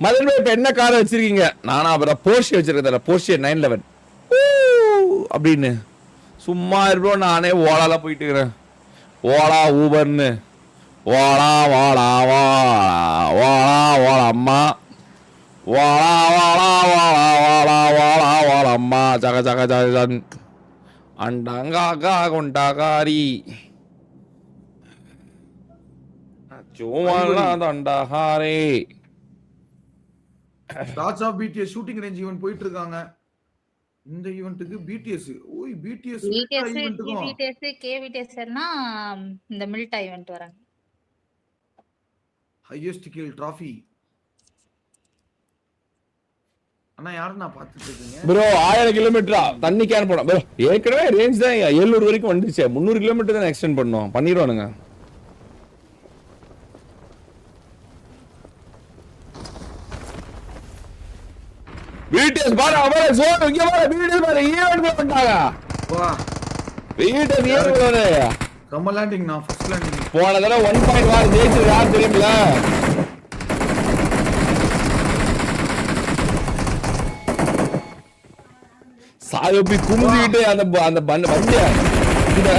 மதன் இப்ப என்ன காரை வச்சிருக்கீங்க? நானா அப்புறம் போர்ஷே வச்சிருக்கேன், போர்ஷே 911 அப்படின்னு. சும்மா இருப்போம், நானே ஓலால போயிட்டு இருக்கிறேன். ஓலா ஊபர்னு ஓலா வாடா வாடா வாடா வாடா அம்மா வாடா வாடா வாடா வாடா வாடா வாடா அம்மா ஜக ஜக ஜகன் அண்டாங்கா கொண்டாகாரி சும்மா தண்டாகாரே. Stars of BTS shooting range event போயிட்டு இருக்காங்க. இந்த ஈவென்ட்டுக்கு பிடிஎஸ் ஓய் பிடிஎஸ் ஈவென்ட்டுக்கும் பிடிஎஸ் கேவிடிஎஸ்னா இந்த மில்டா ஈவென்ட் வராங்க. ஹையஸ்ட் கில் டிராஃபி அண்ணா யாரு நான் பாத்துட்டு இருக்கீங்க ப்ரோ? 1000 கிலோமீட்டரா தண்ணி கேன் போனோம் ப்ரோ. ஏற்கனவே ரேஞ்ச் தான் 700 வரைக்கும் வந்துருச்சு. 300 கிலோமீட்டர் தான் எக்ஸ்டெண்ட் பண்ணோம், பண்ணிடுவானுங்க. பிடிஎஸ் பாரு அவரே ஜோன் இங்க பாரு. பிடிஎஸ் பாரு ஈவென்ட் பண்ணிட்டாங்க. வா பிடிஎஸ் ஈவென்ட் பாரு. கம்ம லேண்டிங் நான் ஃபர்ஸ்ட் லேண்டிங் போன தடவை 1.1 ஜெயிச்சது யார் தெரியுமில? சாயோபி கும்பிட்டு அந்த அந்த வண்டிய இந்த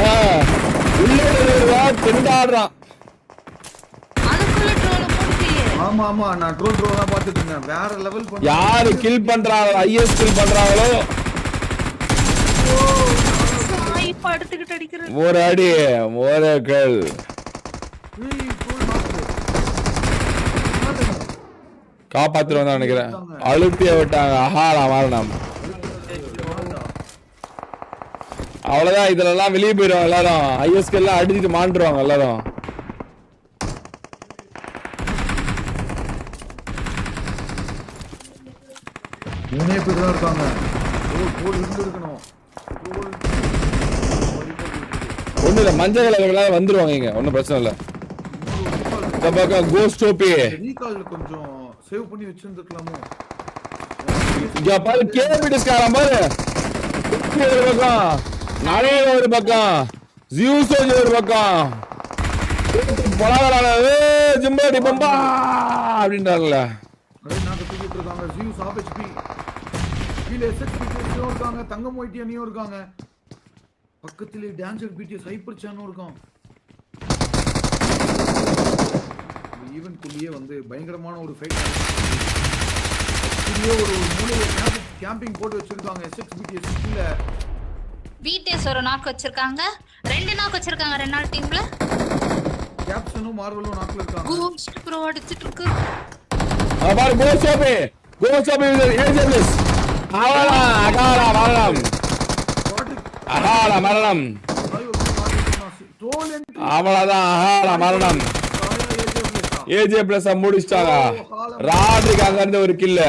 உள்ளே தெண்டாடுறான். ஆமா ஆமா நான் ட்ரோல் தான் பாத்துட்டு இருக்கேன். வேற லெவல் பண்ண யாரு கில் பண்றாங்களோ, ஐஎஸ் கில் பண்றாங்களோ இப்ப அடுத்துக்கிட்டு அடிக்கிறது. ஒரு அடி ஒரு கல் காப்பாத்துறோம் தான் நினைக்கிறேன். அழுத்திய விட்டாங்க. அகால மரணம். அவ்வளவுதான். இதுல எல்லாம் வெளியே போயிடுவாங்க எல்லாரும். ஐஎஸ்க்கு எல்லாம் அடிச்சுட்டு மாண்டுருவாங்க எல்லாரும். மூணே பேர் தான் இருக்காங்க. கோல் இருக்கணும். ஒண்ணு இல்ல, மஞ்சள் கலர் வந்துருவாங்க இங்க, ஒன்னும் பிரச்சனை இல்ல. இந்த பக்கம் கோஸ்ட் டோப்பி ரீகால் கொஞ்சம் சேவ் பண்ணி வச்சிருந்துக்கலாமோ. இங்க பாரு கேபிடிஸ்காரன் பாரு. ஒரு பக்கம் நானே ஒரு பக்கம் ஜியூசோஜி ஒரு பக்கம் பலாவலால ஜிம்பாடி பம்பா அப்படின்றாங்கல்ல. அதே நாங்க தூக்கிட்டு இருக்காங்க. ஜியூஸ் ஆஃப் ஹெச்பி கீழ எஸ்எக்ஸ் பிடிஎஸ் இருக்காங்க. தங்கம் ஒயிட்டி அணியும் இருக்காங்க. பக்கத்திலே டான்சர் பிடிஎஸ் ஹைப்பர் சானும் இருக்கான். ஈவென்ட் குள்ளேயே வந்து பயங்கரமான ஒரு ஃபைட். இதுலயே ஒரு மூலையில கேம்பிங் போட்டு வச்சிருக்காங்க. எஸ்எக்ஸ் பிடிஎஸ் கீழ பிடிஎஸ் ஒரு நாக் வச்சிருக்காங்க. 2 நாக் வச்சிருக்காங்க 2 நாள் டீம்ல. கேப்சனும் மார்வலும் நாக்ல இருக்காங்க. கோஸ்ட் ப்ரோ அடிச்சிட்டு இருக்கு. பாரு கோஸ்டோபி ஏஜெபிஸ் அகாலா அகாலா மரணம் அகாலா மரணம். அவ்வளவுதான் அகாலா மரணம். ஏஜே பிளஸ் முடிச்சிட்டாங்க. ராட்ரிக் அங்க இருந்து ஒரு கில்ல.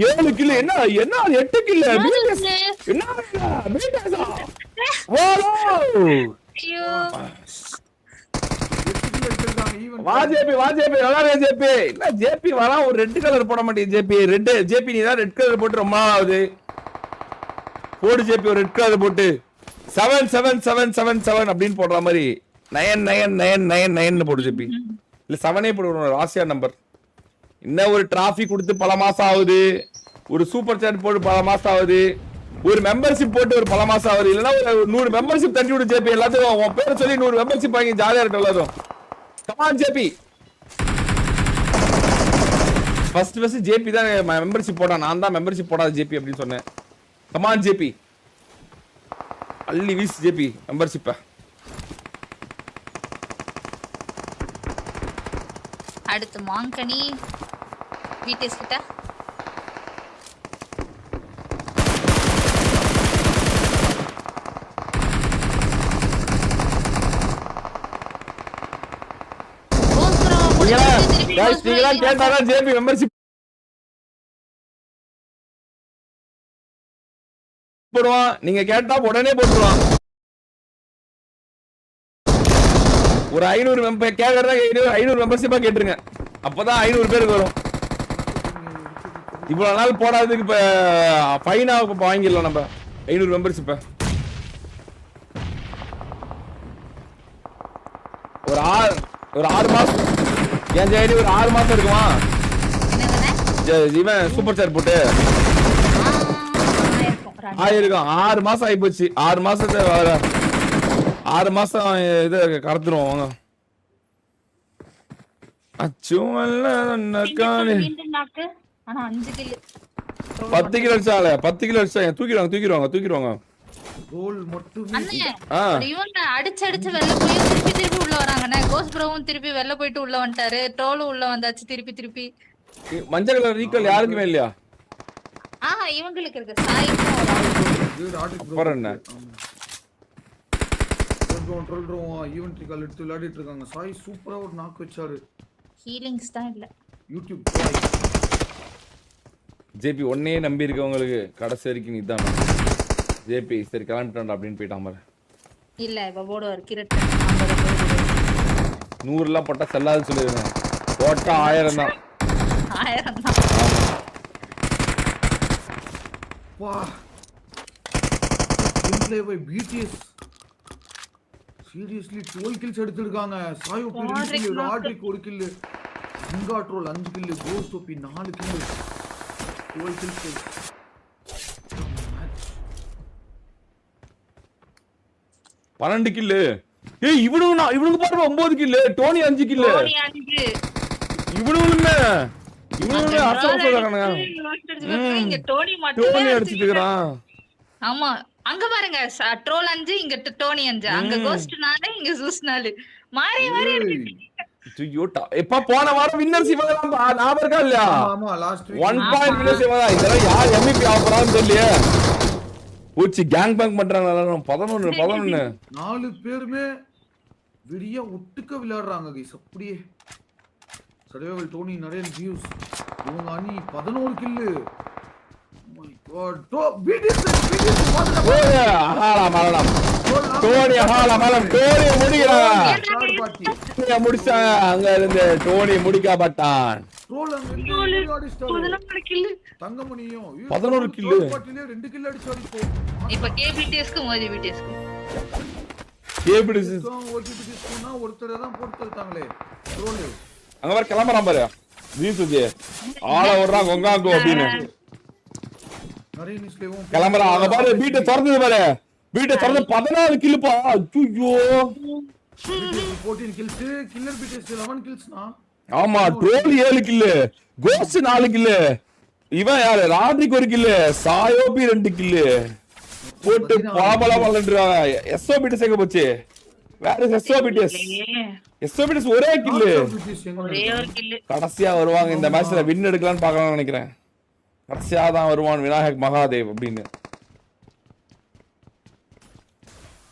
7 கில். என்ன என்ன 8 கில். என்ன மீட்டஸா வாலோ. ஐயோ வாஜேபி நல்லா ஜேபி. இல்ல ஜேபி வரா ஒரு ரெட் கலர் போட மாட்டேன். ஜேபி ரெட் ஜேபி நீ தான் ரெட் கலர் போட்டு ரொம்ப நாள் ஆகுது. போடு ஜேபி ஒரு ரெட் கலர் போட்டு 7777 அப்படின்னு போடுற மாதிரி 999999 போடு ஜேபி. இல்ல 7 போடு, ராசியா நம்பர். இன்னும் ஒரு டிராஃபி கொடுத்து பல மாசம் ஆகுது. ஒரு சூப்பர் சாட் போட்டு பல மாசம் ஆகுது. ஒரு மெம்பர்ஷிப் போட்டு ஒரு பல மாசம் ஆகுது. இல்லன்னா ஒரு 100 மெம்பர்ஷிப் தட்டி விடு ஜேபி. எல்லாத்துக்கும் உன் பேரை சொல்லி 100 மெம்பர்ஷிப் வாங்கி ஜாலியா இருக்கும் எல்லாரும். Come on JP. ஃபர்ஸ்ட் ஜேபி தான் மெம்பர்ஷிப் போடான். நான் தான் மெம்பர்ஷிப் போடாத ஜேபி அப்படின்னு சொன்னேன். Come on JP. அள்ளி வீஸ் ஜேபி மெம்பர்ஷிப்ப. அடுத்து மாங்கனி பிடிஎஸ் கிட்ட. கேட்டாதான் ஜேபி மெம்பர்ஷிப் போடுவான். நீங்க கேட்டா உடனே போட்டுருவான். ஒரு 500 மெம்பர் கேக்குறதா 500 மெம்பர்ஷிப்பா கேட்டுருங்க. அப்பதான் 500 பேருக்கு வரும். இவ்வளவு நாள் போடாததுக்கு இப்ப ஃபைனா வாங்கிடலாம் நம்ம 500 மெம்பர்ஷிப்ப. ஒரு 6 மாசம் என் ஜெயடி ஒரு 6 மாசம் இருக்குமா? இவன் சூப்பர் சார் போட்டு இருக்கும் ஆயிருக்கும் 6 மாசம் ஆகி போச்சு 6 மாசத்தை 6 மாசம் இது கடத்துருவோம் வாங்க அச்சுமல்ல மீண்டும் நாக்கு ஆனா 5 கிலோ 10 கிலோ அடிச்சால 10 கிலோ அடிச்சாங்க தூக்கிடுவாங்க கோல் மட்டுமே அண்ணே இவங்க அடிச்சு வெளில போய் திருப்பி உள்ள வராங்கண்ணே கோஸ் ப்ரோவும் திருப்பி வெளில போயிட்டு உள்ள வந்துட்டாரு டோலும் உள்ள வந்தாச்சு திருப்பி மஞ்சள் கலர் ரீகால் யாருக்குமே இல்லையா இவங்களுக்கு இருக்கு சாய்க்கும் இது ராட்டிக் அப்புறம் என்ன ஈவென்ட் கால் எடுத்து விளையாடிட்டு இருக்காங்க சாய் சூப்பரா ஒரு நாக்கு வச்சாரு ஹீலிங்ஸ் தான் இல்ல யூடியூப் ஜேபி ஒன்னே நம்பி இருக்கவங்களுக்கு கடைசி வரைக்கும் நீதான் ஜேபி சரி கிளம்பிட்டான் அப்படின்னு போயிட்டான் பாரு இல்ல இப்ப போடுவார் கிரட் 100 எல்லாம் போட்டா செல்லாதுன்னு சொல்லிருந்தேன் போட்டா 1000 தான் 1000 தான் வா gameplay by BTS seriously 12 kills எடுத்துட்டாங்க Sai OP 2 kill Rodrick 1 kill சிங்கா troll 5 kill ghost OP 4 kill 12 kills match 12 kill ஏய் இவனுக்கு பாரு 9 கில்லு டோனி 5 கில்லு இவனுமே அசோசோதானே இங்க டோனி டோனி அடிச்சிட்டு இருக்கான் ஆமா அங்க பாருங்க ட்ரோல் 5 இங்க டோனி 5 அங்க கோஸ்ட் 4 இங்க ஜூஸ் 4 மாறி ஐயோடா எப்ப போன வாரம் வின்னர் சிவதான் ஞாபகம் இருக்கா இல்லையா ஆமா லாஸ்ட் வீக் 1 பாயிண்ட் வின்னர் சிவதான் இதெல்லாம் யார் MVP ஆபரான்னு தெரியலையே ஊச்சி கேங் பேங்க் பண்றாங்க எல்லாரும் 11 4 பேருமே விடிய ஒட்டுக்க விளையாடுறாங்க கைஸ் அப்படியே சர்வைவல் டோனி நிறைய வியூஸ் இவங்க அணி 11 கில் மை காட் BTS ஓயே அஹாலா மரணம் டோனி அஹாலா மரணம் டோனி முடிக்கிறான் டோனி முடிச்சாங்க அங்க இருந்து டோனி முடிக்கப்பட்டான் ட்ரோல் அங்க அடிச்சாரு 11 கில் தங்கமணியும் 11 கில் பாட்டிலே 2 கில் அடிச்சாரு இப்ப KBTS க்கு மோதி BTS க்கு கேபிடிஸ் ஓடிபிடிஸ்னா ஒருத்தர தான் போட்டு தள்ளிட்டாங்களே ட்ரோல் அங்க வர கிளம்பறான் பாரு வீசுஜி ஆள வர்றா கொங்காங்கோ அப்படினு நிறைய நிஸ்லேவும் கிளம்பறான் அங்க பாரு பீட்ட திறந்தது பாரு பீட்ட திறந்து 14 கில் பா ஐயோ 14 kills கில்லர் BTS 11 killsனா ஆமா ட்ரோல் 7 கில் கோஸ்ட் 4 கில் இவன் யாரு ராட்ரிக் 1 கில் சாயோபி 2 கில் போட்டு பாபலா வளர்ந்துறாங்க எஸ்ஓபிடி சேக போச்சு வேற எஸ்ஓபிடிஸ் ஒரே கில் ஒரே ஒரு கில் கடைசியா வருவாங்க இந்த மேட்ச்ல வின் எடுக்கலாம்னு பார்க்கலாம்னு நினைக்கிறேன் கடைசியா தான் வருவான் விநாயக் மகாதேவ் அப்படின்னு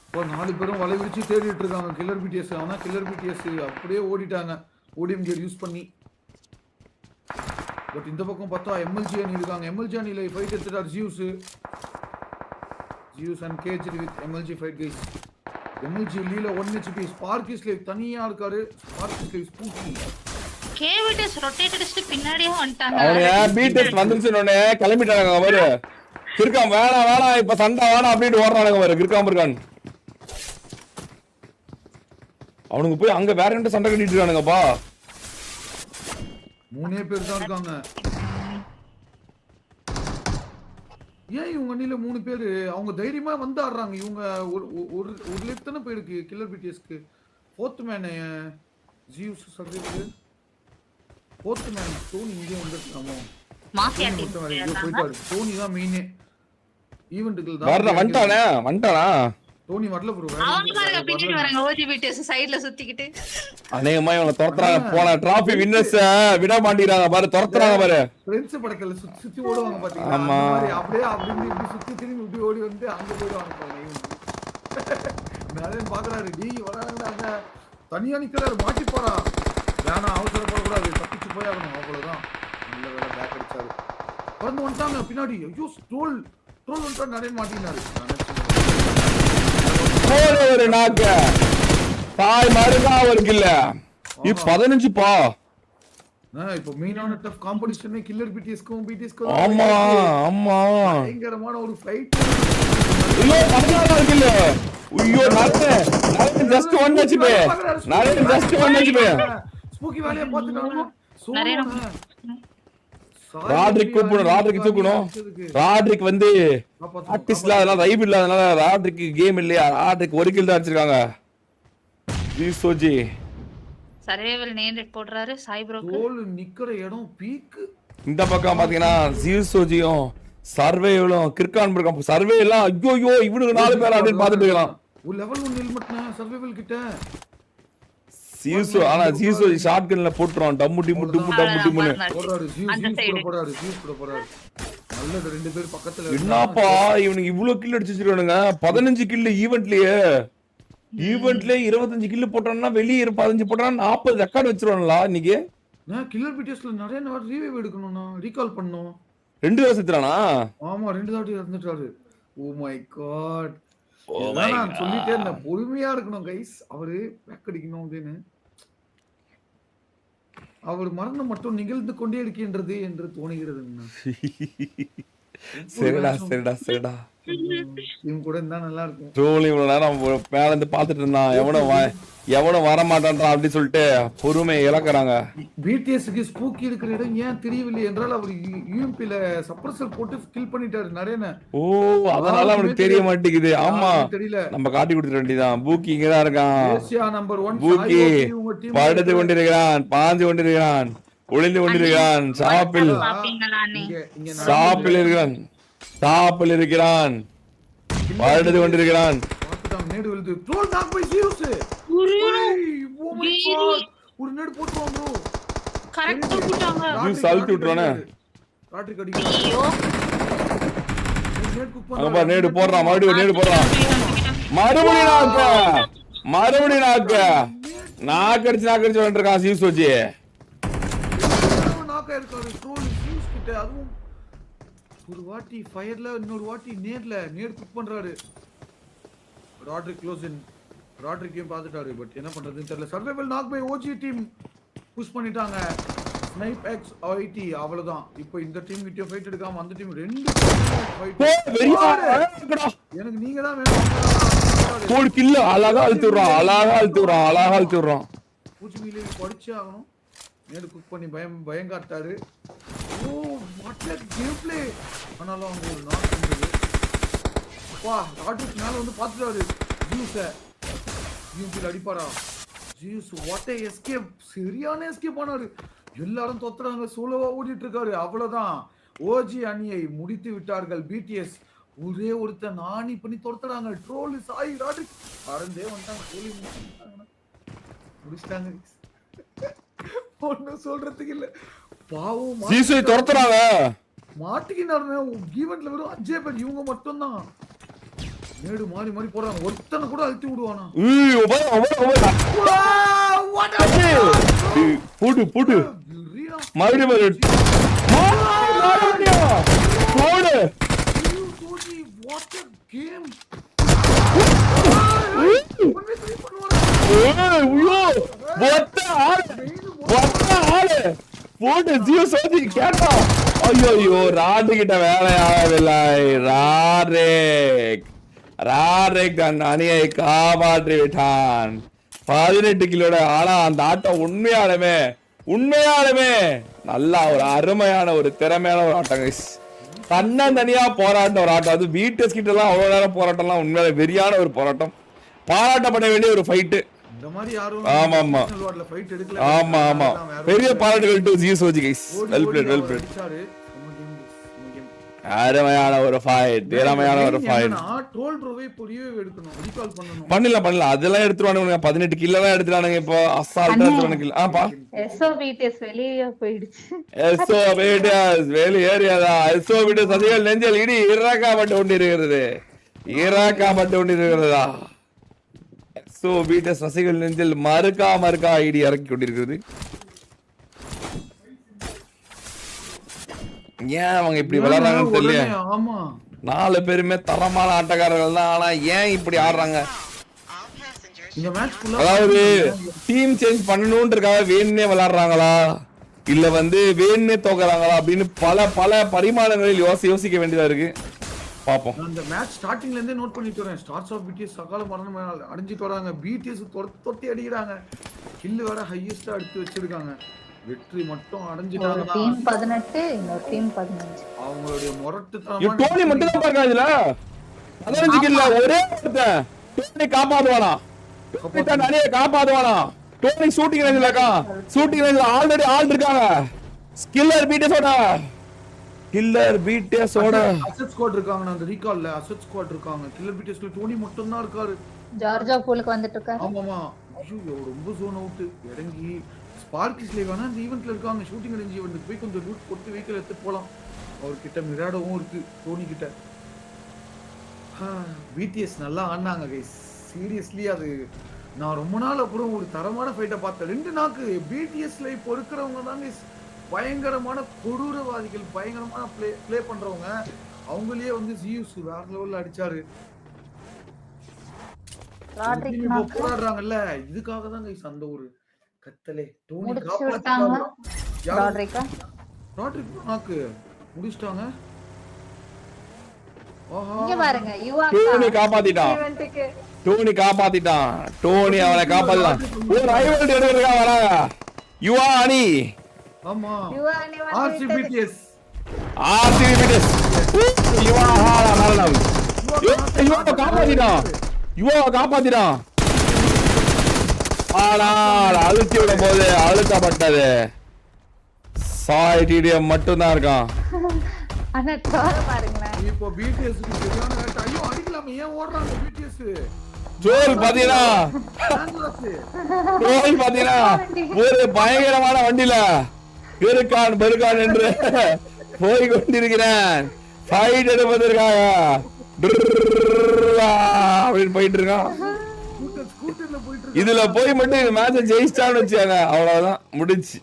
இப்போ 4 பேரும் வலை விரிச்சு தேடிட்டு இருக்காங்க கில்லர் BTS ஆனா கில்லர் BTS அப்படியே ஓடிட்டாங்க ஓடிஎம் கியர் யூஸ் பண்ணி பட் இந்த பக்கம் பார்த்தா MLG அணி இருக்காங்க MLG அணில ஃபைட் எடுத்துட்டார் Zeus and Cage with MLG fight guys MLG லீல 1 HP ஸ்பார்க்கி ஸ்லேவ் தனியா இருக்காரு Sparky slave spooky KBTS rotate அடிச்சு பின்னாடியே வந்துட்டாங்க அவனே BTS வந்துச்சுனோனே கிளம்பிட்டாங்க அவரு கிறுக்காம் வேணாம் இப்ப சண்டை வேணாம் அப்படினு ஓடுறானுங்க அவரு கிறுக்காம் இருக்கான் அவனுக்கு போய் அங்க வேற என்ன சண்டை கட்டிட்டு இருக்கானுங்கப்பா 3 பேர் தான் இருக்காங்க ஏன் இவங்க அணில 3 பேர் அவங்க தைரியமா வந்து ஆடுறாங்க இவங்க ஒரு லெஃப்ட் தான போயிருக்கு கில்லர் BTSக்கு fourth man Zeus survival fourth man Tony இங்கே வந்துட்டாமோ மாஃபியா டீம் போயிட்டாரு டோனி தான் மெயினே ஈவென்ட்க்கு தான் வரல வந்துட்டானா டோனி வரல ப்ரோ அவங்க பாருங்க பின்னாடி வராங்க OGBTS சைடுல சுத்திக்கிட்டு அநேகமா இவங்க துரத்துறாங்க போன டிராஃபி வின்னர்ஸ் விட மாட்டேங்கிறாங்க பாரு துரத்துறாங்க பாரு ஃப்ரெண்ட்ஸ் படத்துல சுத்தி ஓடுவாங்க பாத்தீங்களா அந்த மாதிரி அப்படியே இப்படி சுத்தி திரும்பி இப்படி ஓடி வந்து அங்க போயிடுவாங்க பாருங்க மேலன் பாக்குறாரு டி வராங்க தனியா நிக்கிறாரு மாட்டி போறா வேணா அவசரப்படக்கூடாது தப்பிச்சு போயாகணும் அவ்வளவுதான் நல்ல வேலை பேக் அடிச்சாரு வந்து வந்துட்டாங்க பின்னாடி ஐயோ ட்ரோல் வந்துட்டா நிறைய மாட்டினாரு ஒரு நாக்க தாய் மருகா ஒரு கில்ல 15 பா இப்போ மெயினான டஃப் காம்படிஷனே கில்லர் BTSக்கும் ஆமா பயங்கரமான ஒரு ஃபைட் இல்ல 16 கில்ல ஐயோ நல்ல ஜஸ்ட் 1 HP ஸ்பூக்கி வேலைய பாத்துட்டாங்க ராட்ரிக் கூப்பிடணும், ராட்ரிக் தூக்கணும். ராட்ரிக் வந்து ஆர்டிஸ்ட்ல அதெல்லாம் ரைப் இல்லாதனால ராட்ரிக் கேம் இல்லையா, ராட்ரிக் ஒரு கில் தான் அடிச்சிருக்காங்க. ஜிசோஜி சர்வைவல் நேம் போடுறாரு சாய் ப்ரோக்கு. ட்ரோல் நிக்கிற இடம் பீக். இந்த பக்கம் பாத்தீங்கன்னா ஜிசோஜியும் சர்வேவலும் கிர்கான் இருக்கான். சர்வே எல்லாம் ஐயோ இவனுக்கு 4 பேர் அப்படின்னு பாத்துட்டு இருக்கலாம். ஒரு லெவல் 1 ஹெல்மெட்னா சர்வைவல் கிட்ட ஜிசோ. ஆனா ஜிசோ ஷாட்கன்ல போட்டுறான். டம்மு டிம்மு டும்மு டம்மு டிம்முன்னு போறாரு. ஜியூஸ் கூட போறாரு. நல்லது, 2 பேர் பக்கத்துல. என்னப்பா இவனுக்கு இவ்ளோ கில் அடிச்சு வச்சிருக்கானுங்க. 15 கில் ஈவென்ட்லயே. ஈவென்ட்லயே 25 கில் போட்டான்னா வெளிய 15 போட்டான்னா 40 ரெக்கார்ட் வச்சிருவாங்களா இன்னைக்கு. நான் கில்லர் பிடிஎஸ்ல நிறைய நேரம் ரிவைவ் எடுக்கணும்னா ரீகால் பண்ணனும். 2 தடவை செத்துறானா? ஆமா 2 தடவை இறந்துட்டாரு. Oh my god. நான் சொல்லிட்டே இருந்தேன் பொறுமையா இருக்கணும் கைஸ். அவரு பேக் அடிக்கணும் அப்படின்னு. அவர் மரணம் மட்டும் நிகழ்ந்து கொண்டே இருக்கின்றது என்று தோணுகிறது. சரிடா டீம் கூட இருந்தா நல்லா இருக்கும். ட்ரோல் இவ்வளவு நேரம் மேல இருந்து பாத்துட்டு இருந்தான். எவனும் வர மாட்டான்றான் அப்படி சொல்லிட்டு பொறுமை இழக்கிறாங்க. பிடிஎஸ்க்கு ஸ்பூக்கி இருக்கிற இடம் ஏன் தெரியவில்லை என்றால் அவர் யூஎம்பில சப்ரசர் போட்டு கில் பண்ணிட்டாரு நிறைய. ஓ அதனால அவனுக்கு தெரிய மாட்டேங்குது. ஆமா தெரியல, நம்ம காட்டி கொடுத்துட வேண்டியதான். பூக்கி இங்கதான் இருக்கான். ஏசியா நம்பர் 1 பூக்கி படுத்து கொண்டிருக்கிறான், பாஞ்சு கொண்டிருக்கிறான், ஒளிந்து கொண்டிருக்கிறான். ஷாப்பில் இருக்கிறான், ஷாப்பில் இருக்கிறான், படுத்து கொண்டிருக்கிறான். நேடு விழுது. Troll knock by Zeus. Oh my god. ஒரு நேடு போட்டுவான் ப்ரோ. கரெக்ட்டா போட்டாங்க. ஜியூஸ் அழுத்தி விட்டுறானே. ராட்ரிக் அடிக்குது. ஐயோ நேடு குக் அங்க பாரு நேடு போடுறான். மறுபடியும் நேடு போடுறான். மறுபடியும் நாக்க நாக்கடிச்சு வந்துருக்கான் ஜியூஸ் வச்சு. நாக்க இருக்காரு ட்ரோல் ஜியூஸ் கிட்ட. அதுவும் ஒரு வாட்டி ஃபயர்ல இன்னொரு வாட்டி நேடு குக் பண்றாரு. ராட்ரிக் க்ளோஸ் இன். ராட்ரிக்கையும் பார்த்துட்டாரு. பட் என்ன பண்றதுன்னு தெரியல. Survival knock by OG team push பண்ணிட்டாங்க. ஸ்னைப் எக்ஸ் ஐடி அவ்வளவுதான். இப்போ இந்த டீம் கிட்ட ஃபைட் எடுக்காம அந்த டீம் 2 ஃபைட். எனக்கு நீங்க தான் வேணும். கோல் கில் அழகா அழுத்தி விடுறான். பூச்சி மீலி படிச்சே ஆகணும். நேடு குக் பண்ணி பயம் காட்டாரு. Oh what a game play. ஆனாலும் அவங்க ஒரு நாக் பண்றது. வா ராட்ரிக் மேல வந்து பாத்துட்டாரு ஜியூஸ. யூபில அடிப்பாரா ஜியூஸ். What a escape. சரியான எஸ்கேப் ஆனாரு. எல்லாரும் தொத்துறாங்க. சோலோவா ஓடிட்டு இருக்காரு. அவ்வளவுதான். ஓஜி அணியை முடித்து விட்டார்கள் பிடிஎஸ். ஒரே ஒருத்தன் நாணி பண்ணி தொடுத்துறாங்க. ட்ரோல் சாய் ராட்ரிக் பறந்தே வந்துட்டாங்க. கோலி முடிச்சிட்டாங்க. ஒன்னும் சொல்றதுக்கு இல்ல. பாவம் ஜியூஸை துரத்துறாங்க. மாட்டிக்கினாருங்க. ஈவென்ட்ல வெறும் 5 பேர் இவங்க மட்டும் தான். நேடு மாறி போறாங்க. ஒருத்தனை கூட அழுத்தி விடுவானா. போடு மறுபடியும் ஐயோ ராடு கிட்ட வேலையாகவில்லை. ராட்ரிக் அந்த அணியை காப்பாற்றி விட்டான் 18 கிலோட. ஆனா அந்த ஆட்டம் உண்மையாலுமே நல்லா ஒரு அருமையான ஒரு திறமையான ஒரு ஆட்டம் கைஸ். தனியா போராட்ட ஒரு ஆட்டம். அது பிடிஎஸ் கிட்ட எல்லாம் அவ்வளவு நேரம் போராட்டம்லாம் உண்மையில வெறியான ஒரு போராட்டம். பாராட்டப்பட வேண்டிய ஒரு ஃபைட்டு. இந்த மாதிரி யாரும் ஆமா ஃபைட் எடுக்கல. ஆமா பெரிய பாராட்டுகள் டு ஜிஎஸ்ஓஜி கைஸ். Well plate. அருமையான ஒரு ஃபைட், திறமையான ஒரு ஃபைட். ட்ரோல் ப்ரோவே புரியவே எடுக்கணும், ரீகால் பண்ணனும். பண்ணல அதெல்லாம் எடுத்துறானுங்க. 18 கில்ல தான் எடுத்துறானுங்க. இப்போ அசால்ட்டா எடுத்துறானுங்க. ஆப்பா எஸ்ஓபிடிஎஸ் வெளிய போயிடுச்சு. எஸ்ஓபிடிஎஸ் வெளியேறியதா? எஸ்ஓபிடிஎஸ் சதிகள் நெஞ்சல் இடி இறக்கப்பட்டு கொண்டிருக்கிறது. எஸ்ஓபிடிஎஸ் சசிகள் நெஞ்சல் மறுக்கா இடி இறக்கி கொண்டிருக்கிறது. ஏன் அவங்க இப்படி விளையாடுறாங்கன்னு தெரியல. 4 பேருமே தரமான ஆட்டக்காரர்கள் தான். ஆனா ஏன் இப்படி ஆடுறாங்க? அதாவது டீம் சேஞ்ச் பண்ணணும்ன்றதுக்காக வேணும்னே விளையாடுறாங்களா இல்ல வேணும்னே தோக்குறாங்களா அப்படின்னு பல பரிமாணங்களில் யோசிக்க வேண்டியதா இருக்கு. பாப்போம். அந்த மேட்ச் ஸ்டார்டிங்ல இருந்தே நோட் பண்ணிட்டு வரேன். ஸ்டார்ட்ஸ் ஆஃப் பிடிஎஸ் சகால மரணம் அடைஞ்சிட்டு வராங்க. பிடிஎஸ் தொட்டி அடிக்கிறாங்க. கில் வேற ஹையஸ்டா எடுத்து வச்சிருக்காங்க. வெற்றி மட்டும் ஒரு அடைஞ்சிட்டாங்கன்னா டீம் 18 இன்னொரு டீம் 15. அவங்களுடைய டோனி முரட்டுத்தனமான மட்டும் தான் பாருங்க இதுல 15 கில்ல ஒரே ஒருத்தன் டோனி காப்பாத்துவானா டோனி தான் நிறைய காப்பாத்துவானா டோனி ஷூட்டிங் ரேஞ்சில இருக்கான் ஷூட்டிங் ரேஞ்சில ஆல்ரெடி ஆள் இருக்காங்க ஸ்கில்லர் பீட்டஸோட கில்லர் பீட்டஸோட அசெட் ஸ்குவாட் இருக்காங்க அந்த ரீகால்ல அசெட் ஸ்குவாட் இருக்காங்க கில்லர் பீட்டஸ்ல டோனி மட்டும் தான் இருக்காரு ஜார்ஜா பூலுக்கு வந்துட்டு இருக்காரு. ஆமாமா ஐயோ ரொம்ப ஜோன் அவுட் இறங்கி ஸ்பார்க்கிஸ்ல வேணா இந்த ஈவென்ட்ல இருக்காங்க ஷூட்டிங் ரேஞ்ச் ஈவென்ட் போய் கொஞ்சம் லூட் போட்டு வெஹிக்கிள் எடுத்து போலாம் அவர்கிட்ட மிராடோவும் இருக்கு டோனி கிட்ட பிடிஎஸ் நல்லா ஆடினாங்க கைஸ் சீரியஸ்லி அது நான் ரொம்ப நாள் அப்புறம் ஒரு தரமான ஃபைட்டை பார்த்தேன் 2 நாக்கு பிடிஎஸ்ல இப்போ இருக்கிறவங்க தான் கைஸ் பயங்கரமான கொடூரவாதிகள் பயங்கரமான ப்ளே பண்றவங்க அவங்களே வந்து ஜியூஸ் வேற லெவல்ல அடிச்சாரு ராட்ரிக் இப்போ நாக்கு போராடுறாங்கல்ல இதுக்காக தான் கைஸ் அந்த ஒரு கத்தலே டோனி முடிச்சு விட்டாங்க. யாரு ராட்ரிக்கா ராட்ரிக் நாக்கு முடிச்சிட்டாங்க ஆஹா இங்க பாருங்க டோனி காப்பாத்திட்டான் ஈவென்ட்க்கு டோனி காப்பாத்திட்டான் டோனி அவனை காப்பாத்திட்டான் ஒரு ரைவல் எடுக்கிறதுக்கா வராங்க யுவா அணி ஆமா யுவானி வந்து ஆர்சிபிடிஎஸ் ஆர்சிபி பீட்டஸ் யுவா ஹாலா மரணம் யுவா காப்பாத்திட்டான் யுவா காப்பாத்திட்டான் ஆனால் அழுத்தி விடும் போது அழுத்தப்பட்டது சாய் டிடிஎம் மட்டும் தான் இருக்கான் ஆனா டோர பாருங்களேன். இப்போ பிடிஎஸ் க்கு சரியான வேட்டை. ஐயோ அடிக்கலாமே ஏன் ஓடுறாங்க பிடிஎஸ் ஜோல் பாத்தீங்கன்னா ஜோல் பாத்தீங்கன்னா ஒரு பயங்கரமான வண்டியில பெருக்கான் பெருக்கான் என்று போய் கொண்டிருக்கிறேன் ஃபைட் எடுப்பதற்காக அப்படின்னு போயிட்டு இருக்கான் ஸ்கூட்டர்ல போயிட்டு இருக்கு இதுல போய் மட்டும் இந்த மேட்ச ஜெயிச்சிட்டான்னு வச்சாங்க அவ்வளவுதான் முடிச்சு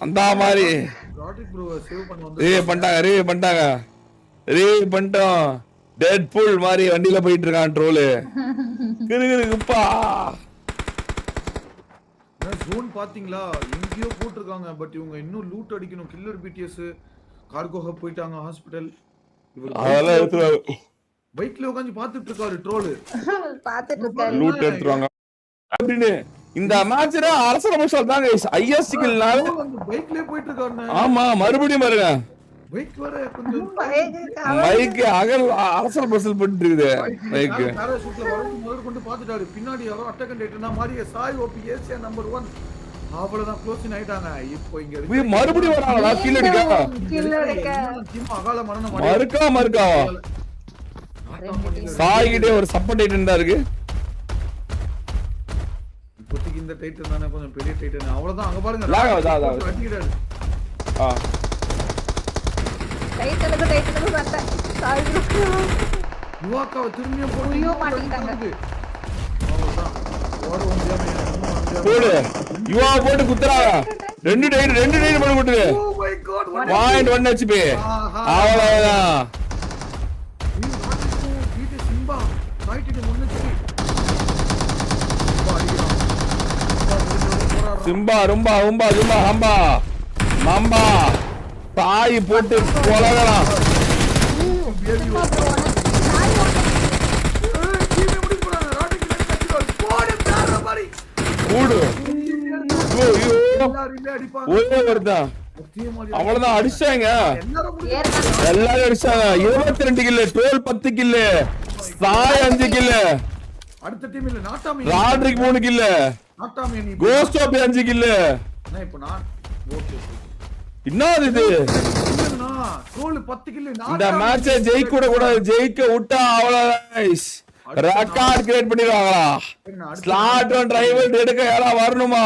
அந்த மாதிரி ராட்ரிக் ப்ரோ சேவ் பண்ண வந்து பண்ணிட்டோம் டெட் புல் மாதிரி வண்டியில போயிட்டு இருக்கான் ட்ரோலு கிருப்பா ஜோன் பாத்தீங்களா எங்கேயோ போட்டிருக்காங்க பட் இவங்க இன்னும் லூட் அடிக்கணும் கில்லர் பிடிஎஸ் கார்கோ ஹப் போயிட்டாங்க ஹாஸ்பிடல் அதெல்லாம் எடுத்துருவாங்க பைக்ல உட்காந்து பாத்துட்டு இருக்காரு ட்ரோலு பாத்துட்டு இருக்காரு. லூட் எடுத்துருவாங்க அப்படின்னு இந்த மேட்ச்ல அரசர மஷால் தாங்க ஐஎஸ்டிக்குனால பைக்லயே போயிட்டு இருக்காரு ஆமா மறுபடியும் பாருங்க பைக் வர கொஞ்சம் பைக் அகல் அரசல் பசல் போட்டு இருக்குது பைக் பாராசூட்ல வரது முதல்ல கொண்டு பாத்துட்டாரு பின்னாடி யாரோ அட்டகன் டேட்டனா மாதிரி சாய் ஓபி ஏசியா நம்பர் 1 அவ்வளவுதான் க்ளோஸ் ஆயிட்டாங்க இப்போ இங்க இருக்கு மறுபடியும் வராங்களா கீழ அடிக்க டீம் அகால மரணம் மறுக்கா சாய் கிட்டே ஒரு சப்போர்ட் ஐட்டம் தான் இருக்கு இப்போதைக்கு இந்த டைட்டில் தானே கொஞ்சம் பெரிய டைட்டில் அவ்வளவுதான் அங்க பாருங்க lag ஆகுதா, அதான். அடிக்கிறாரு டைட்டிலுக்கு பார்த்தேன். சாய் யுவாக்காவை திரும்பியும் ஐயோ, மாட்டிக்கிட்டாங்க. அவ்வளவுதான் ஓட முடியாம போடு யுவா போட்டு குத்துறாங்க ரெண்டு டைட் போட்டு குட்டுது oh my god point 1 HP அவ்வளவுதான் வீட்டு சிம்பா ரைட் முன்னுச்சு சிம்பா ரொம்ப ஹம்பா மம்பா தாய் போட்டு கொலகலாம் கூடு ஒரே வருதான் அவ்வளவுதான் அடிச்சாங்க எல்லாரும் அடிச்சாங்க 22 கில்லு டோல் 10 கில்லு சாய் 5 கில்லு அடுத்த டீம் இல்ல நாட்டாமி ராட்ரிக் 3 கில்லு நாட்டாமி நீ கோஸ்ட் ஆப் 5 கில்லு இப்போ நான் ஓகே என்னது இது இல்லனா ரோல் 10 கில் இந்த மேட்சை ஜெயிக்க கூட கூடாது ஜெயிக்க விட்டா அவ்வளவுதான் ரெக்கார்ட் கிரியேட் பண்ணிடுவாங்களா ஸ்லாட் ஒன் ரைவல் எடுக்க யாரா வரணுமா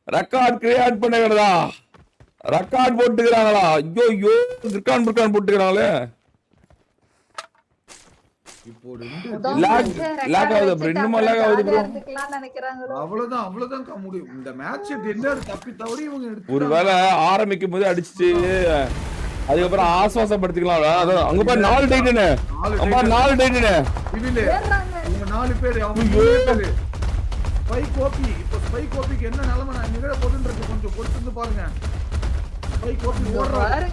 ரெக்கார்ட் கிரியேட் பண்ணுகிறதா ரெக்கார்ட் போட்டுக்கிறாங்களா ஐயோ திருக்கான் புர்கான் போட்டுக்கிறாங்களே இப்போ ரெண்டு லாக் ஆகுது ப்ரோ இன்னும் லாக் ஆகுது ப்ரோ அவ்வளவுதான் முடியும் இந்த மேட்ச் டின்னர் தப்பி தவறி இவங்க எடுத்து ஒருவேளை ஆரம்பிக்கும் போது அடிச்சிட்டு அதுக்கப்புறம் ஆஸ்வாசப்படுத்திக்கலாம் அதான் அங்க பாரு 4 டைட்டனு அம்மா 4 டைட்டனு இவிலே இவங்க 4 பேர் அவங்க 4 பேர் ஸ்பை காப்பி இப்போ ஸ்பை காப்பிக்கு என்ன நிலைமை நான் நிகழ போகுதுன்றது கொஞ்சம் பொறுத்து பாருங்க ஸ்பை காப்பி ஓடுறாங்க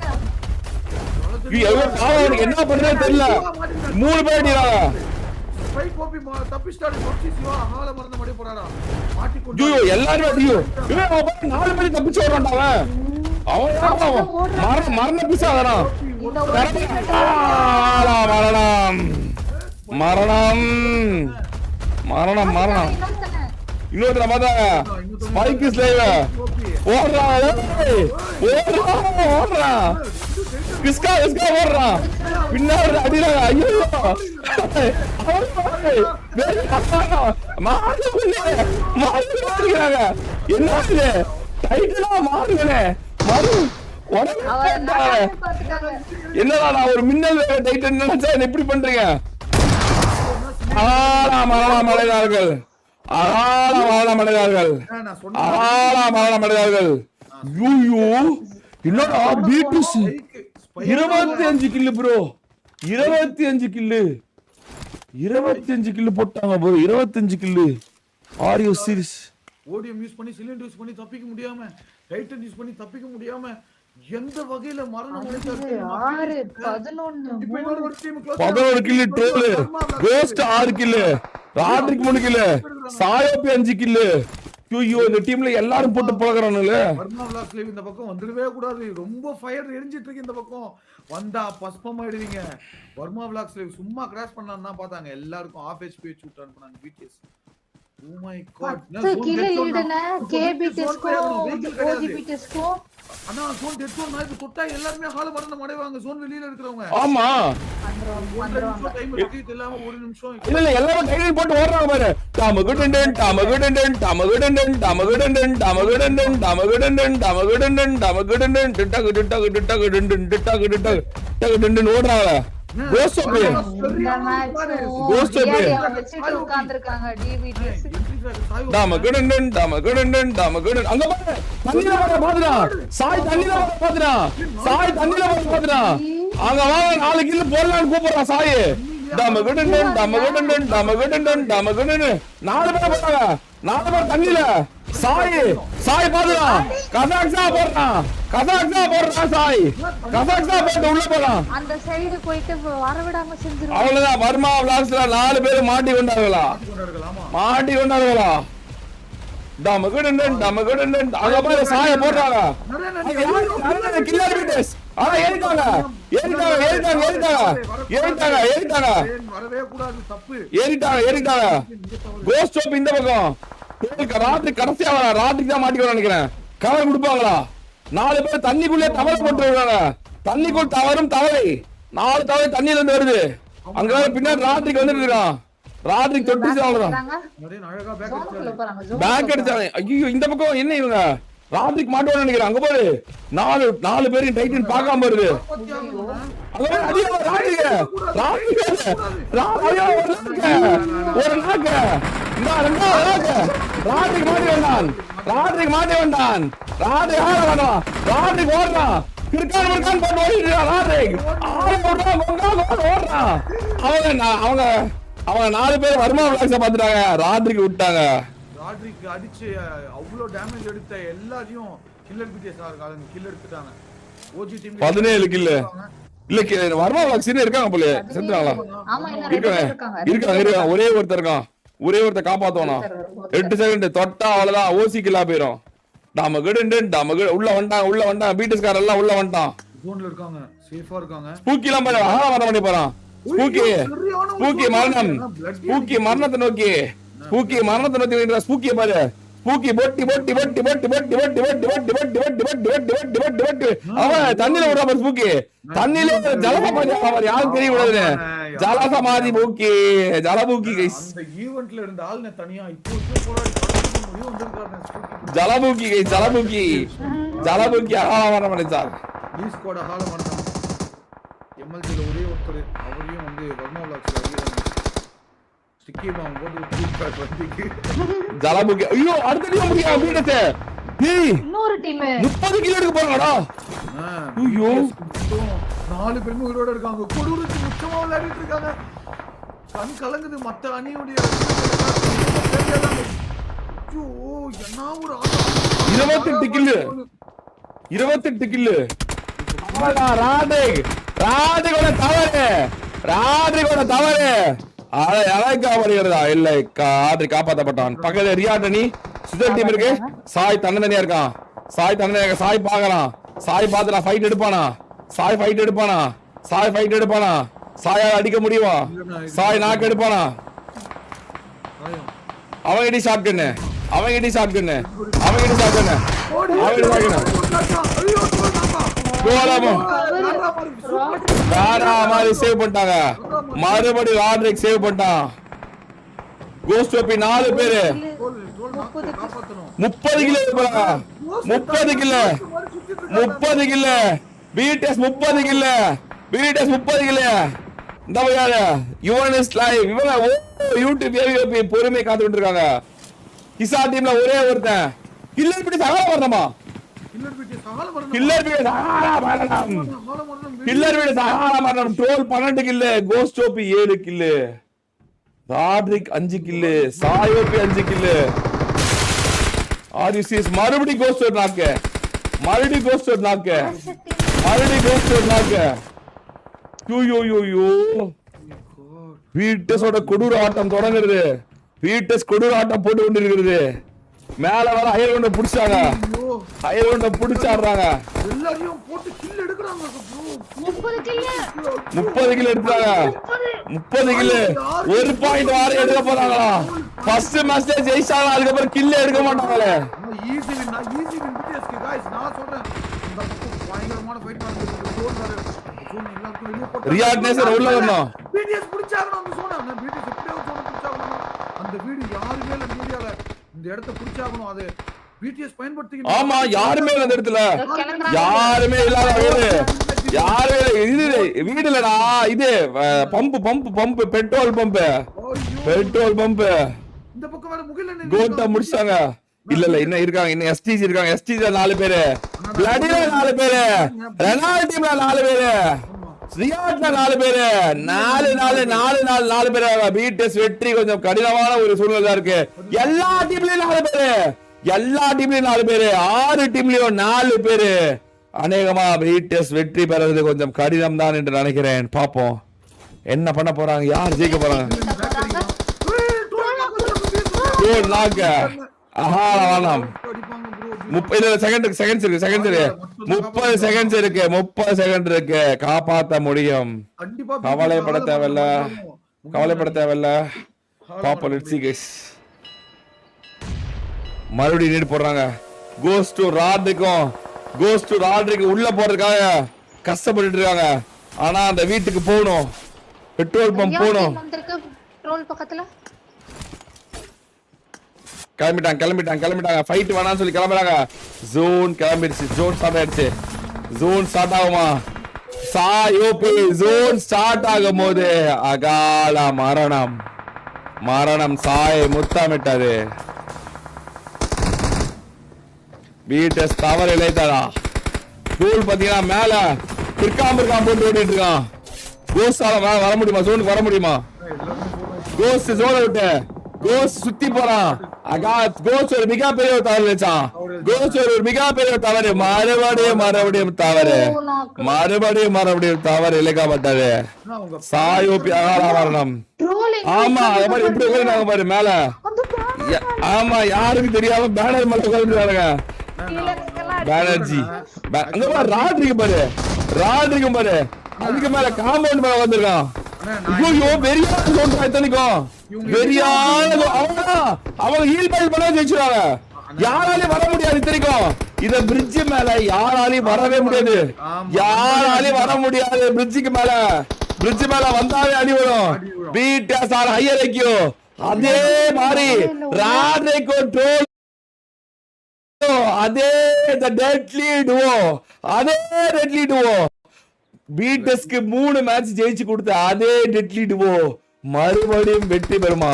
என்ன பண்றேன்னு தெரியல 3 பேர் அடிக்கிறாங்க ஸ்பைக் கோபி தப்பிஸ்டாரு சொச்சி சிவா ஆள மறந்த மடி போறாரா மாட்டிக்கொண்டு ஐயோ எல்லாரும் ஐயோ இவன் 4 பேர் தப்பிச்சு ஓடுறான்டா அவன் மரண பிசாதடா மரணம் மரணம் மரணம் மரணம் இன்னொருத்தர பார்த்தா ஸ்பைக் ஸ்லேவ் ஓடுறா ஓடுறா கிஸ்கா ஓடுறா பின்னாடி அடிறாங்க ஐயோ என்ன டைட்டிலா மாறுங்களே மறு என்னடா நான் ஒரு மின்னல் டைட்டன் நினைச்சா எப்படி பண்றீங்க மலையார்கள் மலையார்கள் மலையார்கள் என்னடா பீட்டுஸ் 25 கில்லு ப்ரோ 25 கில்லு போட்டாங்க bro 25 kill are you serious ODM use பண்ணி சிலிண்டர் யூஸ் பண்ணி தப்பிக்க முடியாம டைட்டன் யூஸ் பண்ணி தப்பிக்க முடியாம எந்த வகையில மரணம் 11 கில்லு ட்ரோல் கோஸ்ட் 6 கில்லு ராட்ரிக் 3 கில்லு சாயோபி 5 கில்லு ஐயோ இந்த டீம்ல எல்லாரும் போட்டு போகறானுல வர்மா விலாஸ் லைவ் இந்த பக்கம் வந்துடவே கூடாது ரொம்ப ஃபயர் எரிஞ்சிட்டு இருக்கு இந்த பக்கம் வந்தா பஸ்பம் ஆயிடுவீங்க வர்மா விலாஸ் லைவ் சும்மா கிராஷ் பண்ணலாம்னு தான் பார்த்தாங்க எல்லாருக்கும் ஆஃப் ஹெச்பி ஷூட் ரன் பண்ணாங்க பிடிஎஸ் ஓ மை காட் கில லீடன கேபி டெஸ்கோ ஓஜிபி டெஸ்கோ அண்ணா ஜோன் டெட் ஜோன் நான் தொட்டா எல்லாரும் ஹால மறந்து மடைவாங்க ஜோன் வெளியில இருக்கறவங்க ஆமா டைம் இருக்கு இல்லாம ஒரு நிமிஷம் இல்ல எல்லாரும் டைட்டில் போட்டு ஓடுறாங்க பாரு டமகுடன் ஓடுறாங்க உட்கார்ந்திருக்காங்க டிவிடிஎஸ் சாய் தண்ணில பாத்துறான் அங்க வாங்க 4 கிலோ போடலான்னு கூப்பிடுறான் சாய் டமகுடன் 4 பேர் போட்டாங்க 4 பேர் தண்ணில சாய் பாத்துறான் கசாக்ஸா போடுறான் சாய் கசாக்ஸா போட்டு உள்ள போறான் அந்த சைடு போயிட்டு வரவிடாம செஞ்சிரு அவ்வளவுதான் வர்மா விலாஸ்ல 4 பேர் மாட்டி கொண்டார்களா டமகுடன் அங்க போய் சாய போடுறாங்க கில்லர் பீட்டஸ் ஏறிட்டாங்க கோஸ்ட் ஸ்டாப் இந்த பக்கம் ராத்திரி கடைசியா வரா ராத்திரிக்கு தான் மாட்டிக்க நினைக்கிறேன் கவர் கொடுப்பாங்களா 4 பேர் தண்ணிக்குள்ளே தவற போட்டு விடுறாங்க தண்ணிக்குள் தவறும் தவறை 4 தவறை தண்ணியில இருந்து வருது அங்க பின்னாடி ராத்திரிக்கு வந்துட்டு இருக்கான் ராத்திரிக்கு தொட்டு அவ்வளவுதான் பேக் அடிச்சாங்க ஐயோ இந்த பக்கம் என்ன இவங்க ராத்திரிக்கு மாட்டுவான்னு நினைக்கிறேன் அங்க பாரு 4 பேரையும் டைட்டன் பார்க்காம வருது ஒரு நாக்கு ராத்திரிக்கு மாட்டி வந்தான் ராத்திரிக்கு ஓடுறான் கிரிக்கான் போட்டு ஓடுறான் அவங்க 4 பேர் வர்மா விலாக்ஸ பாத்துட்டாங்க ராத்திரிக்கு விட்டாங்க ராட்ரிக் அடிச்சு அவ்வளவு டேமேஜ் எடுத்த எல்லாரையும் கில்லர் பிடிஎஸ் ஆர்காலங்க கில் எடுத்துட்டாங்க ஓஜி டீம் 17 கில் இல்ல வர்மா விலாக்ஸ்னே இருக்காங்க போல செத்துறாங்களா இருக்காங்க ஒரே ஒருத்தர் காப்பாத்துவானா 8 செகண்ட் தொட்டா அவ்வளவுதான் ஓசி கில்லா போயிரும் உள்ள வந்துட்டான் பீட்டஸ் கார் எல்லாம் உள்ள வந்துட்டான் ஜோன்ல இருக்காங்க சேஃபா இருக்காங்க ஸ்பூக்கி எல்லாம் பாரு வர பண்ணி போறான் ஸ்பூக்கி மரணத்தை நோக்கி ஸ்பூக்கிய பாரு ஸ்பூக்கி அவன் தண்ணில விடுற பாரு ஸ்பூக்கி தண்ணில ஜலசமாதி யாரும் தெரிய கூடாது ஜலசமாதி பூக்கி ஜலபூக்கி கைஸ் அந்த ஈவென்ட்ல இருந்த ஆளுங்க தனியா இப்போ போராடி ஜலபூக்கி ஆள மறைச்சார் ஈ ஸ்குவாட் ஆள மறைச்சாங்க எம்எல்ஜில ஒரே ஒருத்தர் அவரையும் வந்து வர்மா விலாக்ஸ்ல ஸ்டிக்கி பாம் போட்டு வந்திக்கு ஜலபூக்கி ஐயோ அடுத்த டீம் முடியா பீட்டஸ் டேய் இன்னொரு டீம் 30 கிலோ எடுக்க போறாங்கடா ஐயோ 4 பேரும் உயிரோட இருக்காங்க கொடூரத்துக்கு உச்சமா விளையாடிட்டு இருக்காங்க கண் கலங்குது மத்த அணியுடைய ஐயோ என்ன ஒரு 28 கில்லு ராதிகோட தவறு யாராவது காப்பாடுகிறதா இல்ல ஆர்டர் காப்பாற்றப்பட்டான் பக்கத்துல ரியாட்டனி சுதர் டீம் இருக்கு சாய் தன்னந்தனியா இருக்கான் சாய் பாக்கலாம் சாய் பார்த்து ஃபைட் எடுப்பானா சாய் ஃபைட் எடுப்பானா சாயால அடிக்க முடியுமா சாய் நாக்கு எடுப்பானா அவங்கிட்ட ஷாட் கண்ணு சேவ் பண்ணிட்டாங்க மறுபடியும் ராட்ரிக் சேவ் பண்ணிட்டான் கோஸ்ட் ஓபி 4 பேரு 30 கிலோ இருப்பாங்க 30 கிலோ பிடிஎஸ் 30 கிலோ இந்த யாரு யுவனிஸ் லைவ் இவங்க யூடியூப் ஏவிஓபி பொறுமை காத்துட்டு இருக்காங்க கிசா டீம்ல ஒரே ஒருத்தன் கில்லர் பிடி சகால வரணுமா கில்லர் சகால மரணம் ட்ரோல் 12 கில்லு கோஸ்ட் ஓபி 7 கில்லு ராட்ரிக் 5 கில்லு சாயோபி 5 கில்லு ஆர்யூசிஎஸ் மறுபடியும் கோஸ்ட் நாக்கு யூ வீட்டஸோட கொடூர ஆட்டம் தொடங்குறது வீட்டஸ் கொடூர ஆட்டம் போட்டு கொண்டிருக்கிறது மேல வர ஹையர் கொண்டு புடிச்சாங்க புடிச்சாடுறாங்க எல்லாரையும் போட்டு கில் எடுக்கறாங்க ப்ரோ 30 கிலோ எடுத்தாங்க 30 கிலோ ஒரு பாயிண்ட் வார எடுக்க போறாங்களா ஃபர்ஸ்ட் மேட்ச்ல ஜெயிச்சாங்க அதுக்கு அப்புறம் கில் எடுக்க மாட்டாங்களே ஈஸி வின் பிடிஎஸ்கே गाइस நான் சொல்றேன் இந்த பயங்கரமான ஃபைட் நடந்துருக்கு ஜோன் எல்லாருக்கும் வெளிய போட்டு ரியாட் நேசர் உள்ள வரணும் பிடிஎஸ் புடிச்சாங்க அந்த சோனா பிடிஎஸ் எப்படியோ சோனா புடிச்சாங்க அந்த வீடியோ யாருமே இல்ல மீடியால இந்த இடத்தை புடிச்சாகணும் அது பிடிஎஸ் பயன்படுத்திக்க ஆமா யாருமே இல்ல அந்த இடத்துல யாருமே இல்லாத இது வீடுலடா இது பம்ப் பெட்ரோல் பம்ப் இந்த பக்கம் வேற முகில கோட்டா முடிச்சாங்க இல்ல இன்னும் இருக்காங்க இன்னும் எஸ்டிஜி இருக்காங்க எஸ்டிஜி 4 பேரு பிளடில 4 பேரு ரெனால்ட் டீம்ல 4 பேரு ரியாட்ல 4 பேரு 4 பேரு பிடிஎஸ் வெற்றி கொஞ்சம் கடினமான ஒரு சூழ்நிலை இருக்கு எல்லா டீம்லயும் 4 பேரு 6 டீம்லயும் 4 பேரு அநேகமா பிடிஎஸ் வெற்றி பெறது கொஞ்சம் கடினம் தான் என்று நினைக்கிறேன் பாப்போம் என்ன பண்ண போறாங்க யார் ஜெயிக்க போறாங்க வேணாம் 30 செகண்ட் இருக்கு காப்பாத்த முடியும் கவலைப்பட தேவையில்ல பாப்போம் லெட்ஸ் சீ गाइस மறுபடியும் நீட் போடுறாங்க கோஸ்ட் டு ராட்ரிக் உள்ள போறதுக்காக கஷ்டப்பட்டு இருக்காங்க ஆனா அந்த வீட்டுக்கு போகணும் பெட்ரோல் பம்ப் போகணும் ட்ரோல் பக்கத்துல கிளம்பிட்டாங்க ஃபைட் வேணாம்னு சொல்லி கிளம்புறாங்க ஜோன் கிளம்பிடுச்சு ஜோன் ஸ்டார்ட் ஆகுமா சாயோபி ஜோன் ஸ்டார்ட் ஆகும் போது அகால மரணம் சாயை முத்தமிட்டது பிடிஎஸ் தவறு இழைத்ததா கோல் பாத்தீங்கன்னா மேல கிற்காம் போட்டு ஓடிட்டு இருக்கான் கோஸ்டால வர முடியுமா ஜோனுக்கு வர முடியுமா கோஸ்ட் ஜோனை விட்டு கோஸ்ட் சுத்தி போறான் கோஸ்ட் ஒரு மிகப்பெரிய தவறு வச்சான் தவறு மறுபடியும் தவறு இழைக்கப்பட்டது சாயோபி அகால மரணம் ஆமா அதே மாதிரி எப்படி உட்காந்துருக்காங்க பாரு மேல ஆமா யாருக்கு தெரியாம பேனர் மேல உட்காந்துருக்காங்க பேனர்ஜி அங்க பாரு ராட்ரிக்கு பாரு அதுக்கு மேல காம்பவுண்ட் மேல வந்திருக்கான் ஐயோ வெறியான சொல்றா இத்தனைக்கும் வெறியான அவங்க ஹீல் பைல் பண்ண ஜெயிச்சுறாங்க யாராலையும் வர முடியாது இத்தனைக்கும் இத பிரிட்ஜ் மேல யாராலையும் வரவே முடியாது பிரிட்ஜுக்கு மேல வந்தாலே அடி வரும் பிடிஎஸ் ஆர் ஹையர் ஐக்யூ அதே மாதிரி ராட்ரிக் ட்ரோல் அதே டெட்லி டுவோ பிடிஎஸ்க்கு 3 மேட்ச் ஜெயிச்சு கொடுத்த அதே டெட்லி டுவோ மறுபடியும் வெற்றி பெறுமா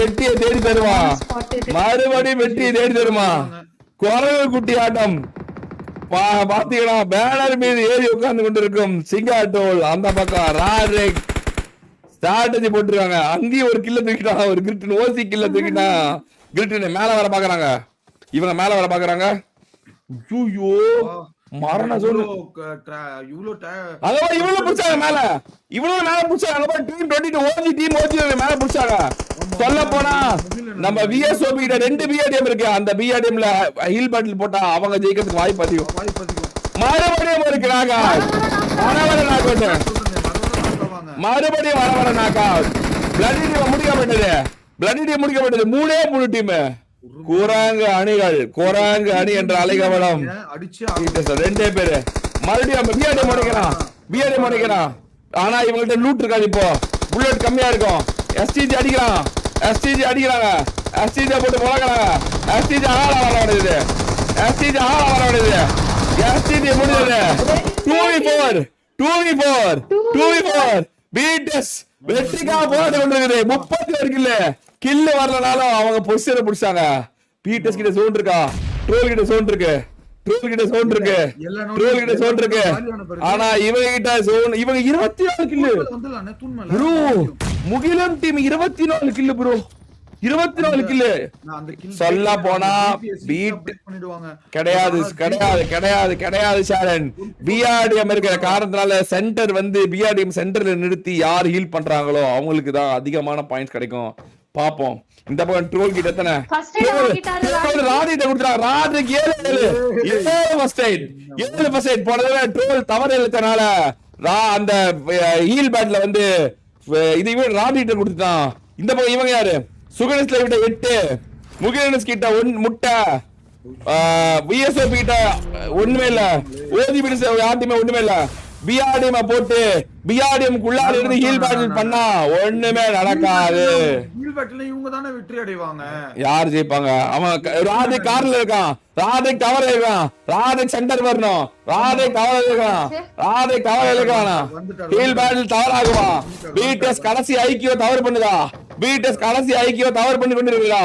வெற்றியை தேடி தருமா குரங்கு குட்டி ஆட்டம் பாத்தீங்கன்னா பேனர் மீது ஏறி உட்கார்ந்து கொண்டிருக்கும் சிங்காட்டோல் அந்த பக்கம் ராட்ரிக் ஸ்ட்ராட்டஜி போட்டுருக்காங்க அங்கேயும் ஒரு கில்ல தூக்கிட்டான் ஒரு கிரிட்டின் ஓசி கில்ல தூக்கிட்டா கிரிட்டின் மேல வர பாக்குறாங்க இவங்க மேல வர பாக்குறாங்க ஐயோ மரண zone. அங்க இவ்வளவு புடிச்சாங்க மேல, இவ்வளவு மேல புடிச்சாங்க. அங்க பாரு டீம் 22 ஓஜி டீம் ஓஜி மேல புடிச்சாங்க. சொல்ல போனா நம்ம VSOP கிட்ட 2 BRDM இருக்கு. அந்த BRDMல ஹீல் பேட்டில் போட்டா அவங்க ஜெயிக்கிறதுக்கு வாய்ப்பு அதிகம். மறுபடியும் இருக்கிறாங்க, மறுபடியும் வர நாக்கா. பிளடி டீம் முடிக்கப்பட்டது. 3 டீம். குரங்கு அணிகள், குரங்கு அணி என்ற அலைகவலம் 2 பேரு. மறுபடியும் BRDM முடிக்கிறான். ஆனா இவங்கள்ட்ட லூட் இருக்காது. இப்போ புல்லட் கம்மியா இருக்கும். STG அடிக்கிறாங்க. STG போட்டு முழக்கிறாங்க. STG ஆள வர வேண்டியது. STG முடிஞ்சது. 2v4 பீட்டஸ் வெற்றிக்கா போராட்டம் கொண்டிருக்குது. 31 கில்லு வரலனாலும் அவங்க பொசிஷனை பிடிச்சாங்க. பீட்டஸ் கிட்ட ஜோன் இருக்கா, ட்ரோல் கிட்ட ஜோன் இருக்கு. ஆனா இவங்க கிட்ட ஜோன், இவங்க 24 கில்லு ப்ரோ. முகிலம் டீம் 24 கில்லு ப்ரோ, 24 கில்லு. சொல்ல போனா பீட் கிடையாது ஷாரன். BRDM இருக்கிற காரணத்தினால சென்டர் வந்து BRDM சென்டர்ல நிறுத்தி யார் ஹீல் பண்றாங்களோ அவங்களுக்கு தான் அதிகமான பாயிண்ட்ஸ் கிடைக்கும். பாப்போம். இந்த பக்கம் ட்ரோல் கிட்ட எத்தனை ராதிட்ட கொடுத்துறாங்க. ராதிக்கு 7 போனதுல ட்ரோல் தவறு இழுத்தனால அந்த ஹீல் பேட்ல வந்து இது ராதிட்ட கொடுத்துட்டான். இந்த பக்கம் இவங்க யாரு, சுகனஸ்ல விட்ட 8, முகிலனஸ் கிட்ட 1 முட்டை, VSOP கிட்ட ஒண்ணுமே இல்ல, OGB யார்ட்டுமே ஒண்ணுமே இல்ல. BRDM போட்டு BRDM குள்ளார இருந்து ஹீல் பேட்டில் பண்ணா ஒண்ணுமே நடக்காது. ஹீல் பேட்டில் இவங்க தானே வெற்றி அடைவாங்க. யார் ஜெயிப்பாங்க? அவன் ராதிக் கார்ல இருக்கான், ராதிக் கவர் இருக்கான், ராதிக் சென்டர் வரணும், ராதிக் கவர் இருக்கான். ஹீல் பேட்டில் தவறாகுமா? BTS கடைசி ஐக்கியோ தவறு பண்ணுதா? தவறு பண்ணி கொண்டிருக்கா.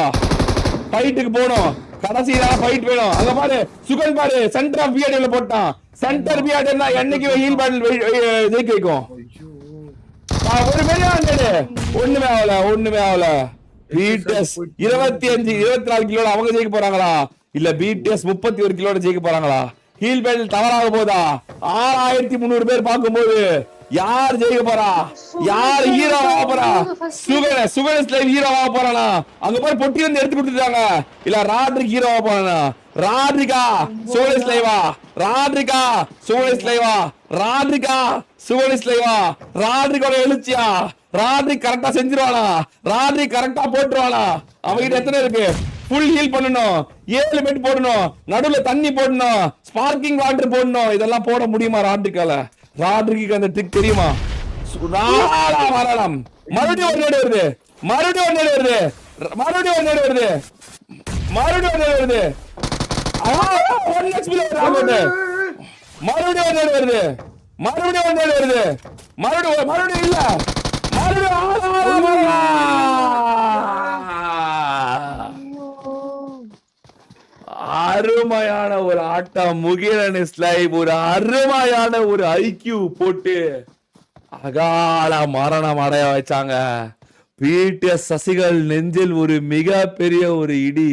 ஃபைட்டுக்கு போகணும், கடைசியா ஃபைட் வேணும். அங்க பாரு சுகன் பாரு, சென்டர் ஆஃப் BRDM போட்டான். சென்டர் BRDM தான் என்னைக்கு ஹீல் பேட்டில் ஜெயிக்க வைக்கும். ஒரு பெரிய ஒண்ணுமே ஆகல. BTS 24 கிலோட அவங்க ஜெயிக்க போறாங்களா, இல்ல BTS 31 கிலோட ஜெயிக்க போறாங்களா? ஹீல் பேட்டில் தவறாக போதா? 6300 பேர் பார்க்கும்போது யார் ஜெயிக்க போறா, யார் ஹீரோ ஆக போறா? சுகனஸ் லைவ் ஹீரோ ஆக போறானா? அங்க போய் பொட்டி வந்து எடுத்து கொடுத்துட்டாங்க. இல்ல ராட்ரிக் ஹீரோ ஆக போறானா? ராட்ரிகா சுகனஸ் லைவா? ராட்ரிகோட எழுச்சியா? ராட்ரிக் கரெக்டா செஞ்சிருவானா? ராட்ரிக் கரெக்டா போட்டுருவானா? அவங்கிட்ட எத்தனை இருக்கு? ஃபுல் ஹீல் பண்ணணும், 7 மெட் போடணும், நடுவுல தண்ணி போடணும், ஸ்பார்க்கிங் வாட்டர் போடணும். இதெல்லாம் போட முடியுமா ராட்ரிக்கால? ராட்ரிக்கு அந்த ட்ரிக் தெரியுமா? மறுபடியும் ஒரு நேடு வருது. அருமையான ஒரு ஆட்டம் முகிலனிஸ் லைவ், ஒரு அருமையான ஒரு ஐக்யூ போட்டு அகால மரணம் அடைய வச்சாங்க. BTS சசிகள் நெஞ்சில் ஒரு மிக பெரிய ஒரு இடி.